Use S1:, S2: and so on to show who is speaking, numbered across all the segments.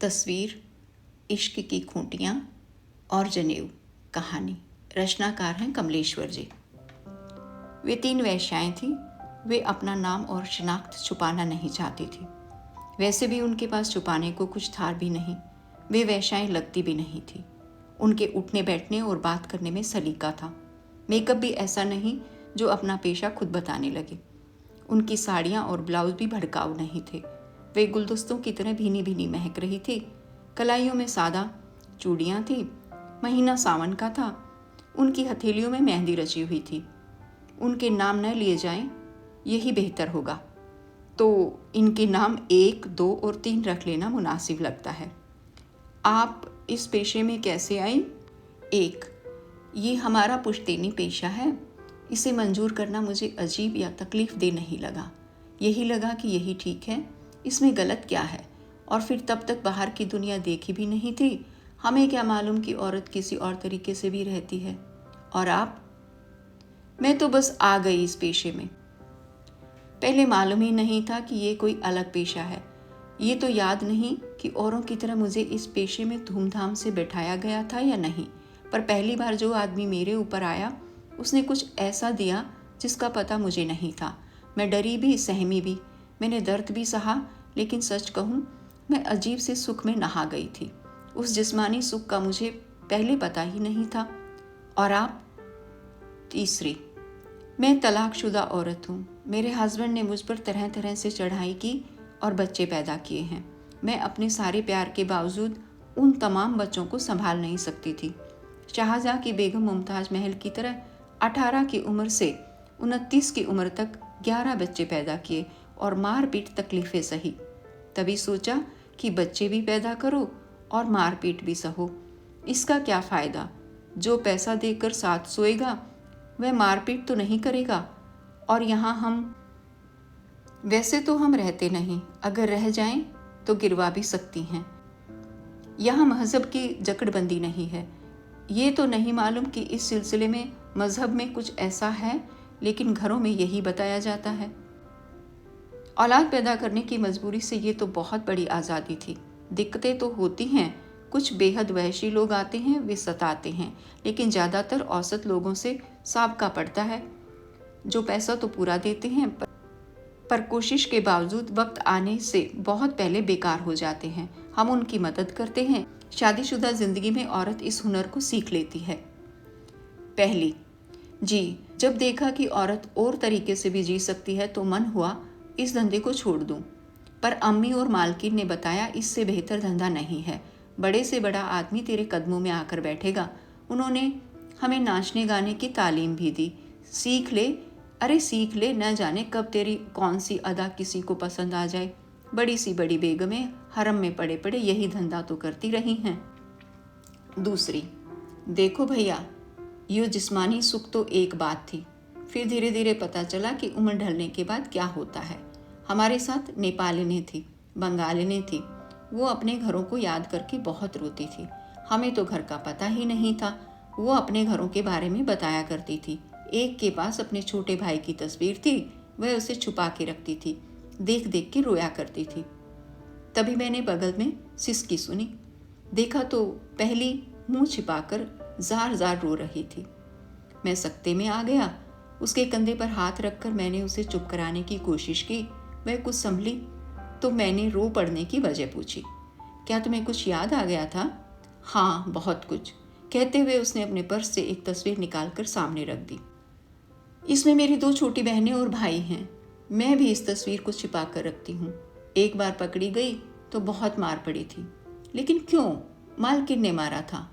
S1: तस्वीर, इश्क की खूंटियाँ और जनेऊ। कहानी, रचनाकार हैं कमलेश्वर जी। वे 3 वेश्याएं थीं। वे अपना नाम और शिनाख्त छुपाना नहीं चाहती थी। वैसे भी उनके पास छुपाने को कुछ था भी नहीं। वे वेश्याएं लगती भी नहीं थी। उनके उठने बैठने और बात करने में सलीका था। मेकअप भी ऐसा नहीं जो अपना पेशा खुद बताने लगे। उनकी साड़ियाँ और ब्लाउज भी भड़काऊ नहीं थे। वे गुलदस्तों की तरह भीनी भीनी महक रही थी। कलाइयों में सादा चूड़ियाँ थी। महीना सावन का था। उनकी हथेलियों में मेहंदी रची हुई थी। उनके नाम न लिए जाएं, यही बेहतर होगा, तो इनके नाम 1, 2 और 3 रख लेना मुनासिब लगता है। आप इस पेशे में कैसे आई? 1, ये हमारा पुश्तैनी पेशा है। इसे मंजूर करना मुझे अजीब या तकलीफ दे नहीं लगा। यही लगा कि यही ठीक है, इसमें गलत क्या है। और फिर तब तक बाहर की दुनिया देखी भी नहीं थी। हमें क्या मालूम कि औरत किसी और तरीके से भी रहती है। और आप? मैं तो बस आ गई इस पेशे में। पहले मालूम ही नहीं था कि ये कोई अलग पेशा है। ये तो याद नहीं कि औरों की तरह मुझे इस पेशे में धूमधाम से बैठाया गया था या नहीं, पर पहली बार जो आदमी मेरे ऊपर आया उसने कुछ ऐसा दिया जिसका पता मुझे नहीं था। मैं डरी भी, सहमी भी। मैंने दर्द भी सहा, लेकिन सच कहूँ मैं अजीब से सुख में नहा गई थी। उस जिस्मानी सुख का मुझे पहले पता ही नहीं था। और आप? 3, मैं तलाकशुदा औरत हूँ। मेरे हस्बैंड ने मुझ पर तरह तरह से चढ़ाई की और बच्चे पैदा किए हैं। मैं अपने सारे प्यार के बावजूद उन तमाम बच्चों को संभाल नहीं सकती थी। शाहजहाँ की बेगम मुमताज महल की तरह 18 की उम्र से 29 की उम्र तक 11 बच्चे पैदा किए और मारपीट तकलीफें सही। तभी सोचा कि बच्चे भी पैदा करो और मारपीट भी सहो। इसका क्या फ़ायदा? जो पैसा देकर साथ सोएगा वह मारपीट तो नहीं करेगा। और यहाँ हम, वैसे तो हम रहते नहीं, अगर रह जाएं तो गिरवा भी सकती हैं। यहाँ मज़हब की जकड़बंदी नहीं है। ये तो नहीं मालूम कि इस सिलसिले में मज़हब में कुछ ऐसा है, लेकिन घरों में यही बताया जाता है। औलाद पैदा करने की मजबूरी से ये तो बहुत बड़ी आज़ादी थी। दिक्कतें तो होती हैं, कुछ बेहद वहशी लोग आते हैं, वे सताते हैं, लेकिन ज़्यादातर औसत लोगों से साबका पड़ता है, जो पैसा तो पूरा देते हैं पर कोशिश के बावजूद वक्त आने से बहुत पहले बेकार हो जाते हैं। हम उनकी मदद करते हैं। शादीशुदा जिंदगी में औरत इस हुनर को सीख लेती है। पहली जी, जब देखा कि औरत और तरीके से भी जी सकती है तो मन हुआ इस धंधे को छोड़ दूं। पर अम्मी और मालकिन ने बताया इससे बेहतर धंधा नहीं है। बड़े से बड़ा आदमी तेरे कदमों में आकर बैठेगा। उन्होंने हमें नाचने गाने की तालीम भी दी। सीख ले, अरे सीख ले, न जाने कब तेरी कौन सी अदा किसी को पसंद आ जाए। बड़ी सी बड़ी बेगमें हरम में पड़े पड़े यही धंधा तो करती रही हैं। दूसरी, देखो भैया, ये जिस्मानी सुख तो एक बात थी, फिर धीरे धीरे पता चला कि उम्र ढलने के बाद क्या होता है। हमारे साथ नेपालिनें थी, बंगालिनें थी। वो अपने घरों को याद करके बहुत रोती थी। हमें तो घर का पता ही नहीं था। वो अपने घरों के बारे में बताया करती थी। एक के पास अपने छोटे भाई की तस्वीर थी, वह उसे छुपा के रखती थी। देख देख के रोया करती थी। तभी मैंने बगल में सिसकी सुनी। देखा तो पहली मुंह छिपाकर जार जार रो रही थी। मैं सकते में आ गया। उसके कंधे पर हाथ रखकर मैंने उसे चुप कराने की कोशिश की। वह कुछ संभली तो मैंने रो पड़ने की वजह पूछी। क्या तुम्हें कुछ याद आ गया था? हाँ, बहुत कुछ, कहते हुए उसने अपने पर्स से एक तस्वीर निकालकर सामने रख दी। इसमें मेरी 2 छोटी बहनें और भाई हैं। मैं भी इस तस्वीर को छिपा कर रखती हूँ। एक बार पकड़ी गई तो बहुत मार पड़ी थी। लेकिन क्यों? मालकिन ने मारा था।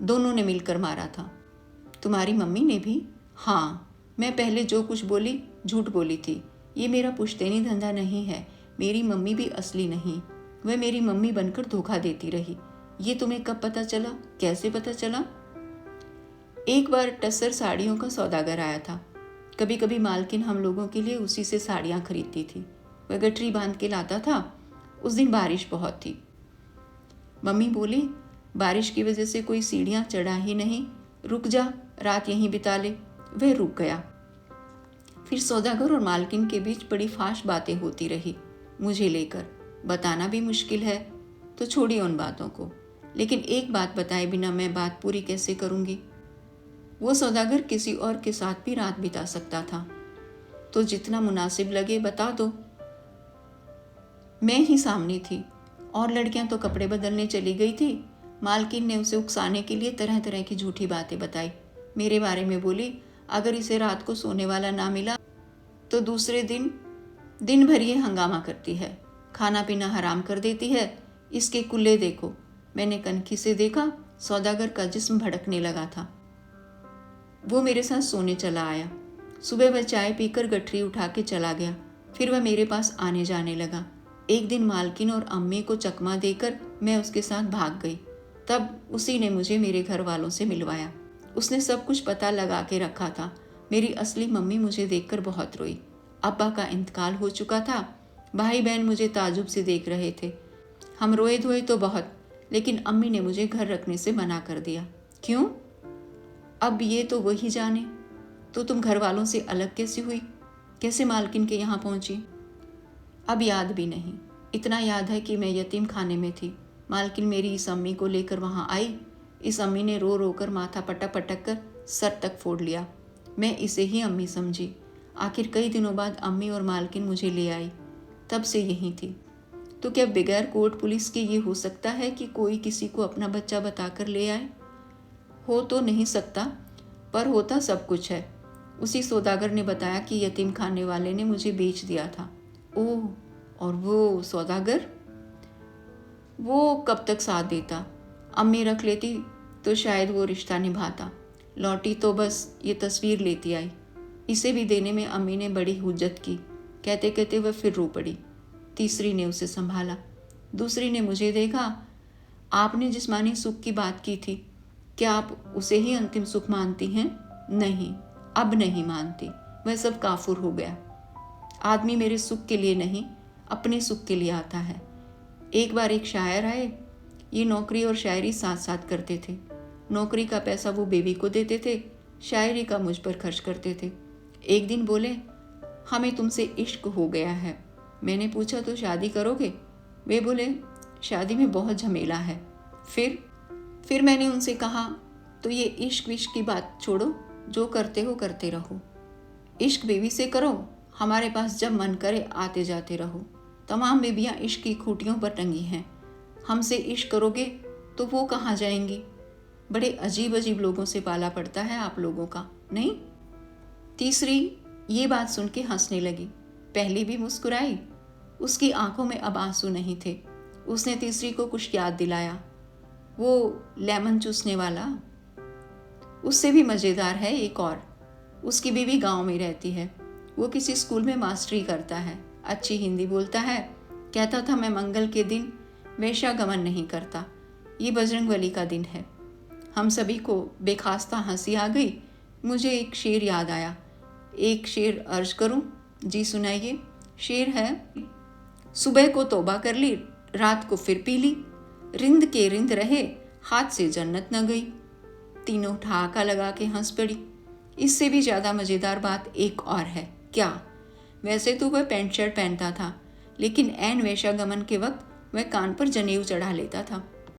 S1: दोनों ने मिलकर मारा था। तुम्हारी मम्मी ने भी? हाँ, मैं पहले जो कुछ बोली झूठ बोली थी। ये मेरा पुश्तैनी धंधा नहीं है। मेरी मम्मी भी असली नहीं। वह मेरी मम्मी बनकर धोखा देती रही। ये तुम्हें कब पता चला? कैसे पता चला? एक बार टसर साड़ियों का सौदागर आया था। कभी कभी मालकिन हम लोगों के लिए उसी से साड़ियाँ खरीदती थी। वह गठरी बांध के लाता था। उस दिन बारिश बहुत थी। मम्मी बोली, बारिश की वजह से कोई सीढ़ियाँ चढ़ा ही नहीं, रुक जा, रात यहीं बिता ले। वह रुक गया। फिर सौदागर और मालकिन के बीच बड़ी फाश बातें होती रही। मुझे लेकर बताना भी मुश्किल है तो छोड़िए उन बातों को, लेकिन एक बात बताए बिना मैं बात पूरी कैसे करूंगी? वो सौदागर किसी और के साथ भी रात बिता सकता था, तो जितना मुनासिब लगे बता दो। मैं ही सामने थी और लड़कियां तो कपड़े बदलने चली गई थी। मालकिन ने उसे उकसाने के लिए तरह तरह की झूठी बातें बताई। मेरे बारे में बोली, अगर इसे रात को सोने वाला ना मिला तो दूसरे दिन भर ये हंगामा करती है, खाना पीना हराम कर देती है, इसके कुल्ले देखो। मैंने कनखी से देखा, सौदागर का जिस्म भड़कने लगा था। वो मेरे साथ सोने चला आया। सुबह वह चाय पीकर गठरी उठा के चला गया। फिर वह मेरे पास आने जाने लगा। एक दिन मालकिन और अम्मी को चकमा देकर मैं उसके साथ भाग गई। तब उसी ने मुझे मेरे घर वालों से मिलवाया। उसने सब कुछ पता लगा के रखा था। मेरी असली मम्मी मुझे देखकर बहुत रोई। अब्बा का इंतकाल हो चुका था। भाई बहन मुझे ताजुब से देख रहे थे। हम रोए धोए तो बहुत, लेकिन अम्मी ने मुझे घर रखने से मना कर दिया। क्यों? अब ये तो वही जाने। तो तुम घर वालों से अलग कैसे हुई? कैसे मालकिन के यहाँ पहुंची? अब याद भी नहीं। इतना याद है कि मैं यतीम खाने में थी। मालकिन मेरी इस अम्मी को लेकर वहाँ आई। इस अम्मी ने रो रो कर माथा पटक पटक कर सर तक फोड़ लिया। मैं इसे ही अम्मी समझी। आखिर कई दिनों बाद अम्मी और मालकिन मुझे ले आई। तब से यहीं थी। तो क्या बगैर कोर्ट पुलिस के ये हो सकता है कि कोई किसी को अपना बच्चा बताकर ले आए? हो तो नहीं सकता, पर होता सब कुछ है। उसी सौदागर ने बताया कि यतीम खाने वाले ने मुझे बेच दिया था। ओह, और वो सौदागर? वो कब तक साथ देता? अम्मी रख लेती तो शायद वो रिश्ता निभाता। लौटी तो बस ये तस्वीर लेती आई। इसे भी देने में अम्मी ने बड़ी हुज्जत की। कहते कहते वह फिर रो पड़ी। तीसरी ने उसे संभाला। दूसरी ने मुझे देखा। आपने जिस्मानी सुख की बात की थी, क्या आप उसे ही अंतिम सुख मानती हैं? नहीं, अब नहीं मानती। वह सब काफुर हो गया। आदमी मेरे सुख के लिए नहीं, अपने सुख के लिए आता है। एक बार एक शायर आए। ये नौकरी और शायरी साथ साथ करते थे। नौकरी का पैसा वो बेबी को देते थे, शायरी का मुझ पर खर्च करते थे। एक दिन बोले, हमें तुमसे इश्क हो गया है। मैंने पूछा, तो शादी करोगे? वे बोले, शादी में बहुत झमेला है। फिर मैंने उनसे कहा, तो ये इश्क विश्क की बात छोड़ो, जो करते हो करते रहो। इश्क बेबी से करो, हमारे पास जब मन करे आते जाते रहो। तमाम बेबियां इश्क की खूटियों पर टंगी हैं। हमसे इश्क करोगे तो वो कहाँ जाएंगी? बड़े अजीब अजीब लोगों से पाला पड़ता है आप लोगों का, नहीं? तीसरी ये बात सुन के हंसने लगी। पहली भी मुस्कुराई। उसकी आंखों में अब आंसू नहीं थे। उसने तीसरी को कुछ याद दिलाया। वो लेमन चूसने वाला। उससे भी मज़ेदार है एक और। उसकी बीवी गांव में रहती है। वो किसी स्कूल में मास्टरी करता है। अच्छी हिंदी बोलता है। कहता था, मैं मंगल के दिन वेश्यागमन नहीं करता, ये बजरंगबली का दिन है। हम सभी को बेखास्ता हंसी आ गई। मुझे एक शेर याद आया। एक शेर अर्ज करूं? जी सुनाइए। शेर है, सुबह को तौबा कर ली, रात को फिर पी ली, रिंद के रिंद रहे, हाथ से जन्नत न गई। तीनों ठहाका लगा के हंस पड़ी। इससे भी ज़्यादा मज़ेदार बात एक और है। क्या? वैसे तो वह पैंट शर्ट पहनता था, लेकिन ऐन वेश्यागमन के वक्त वह कान पर जनेऊ चढ़ा लेता था।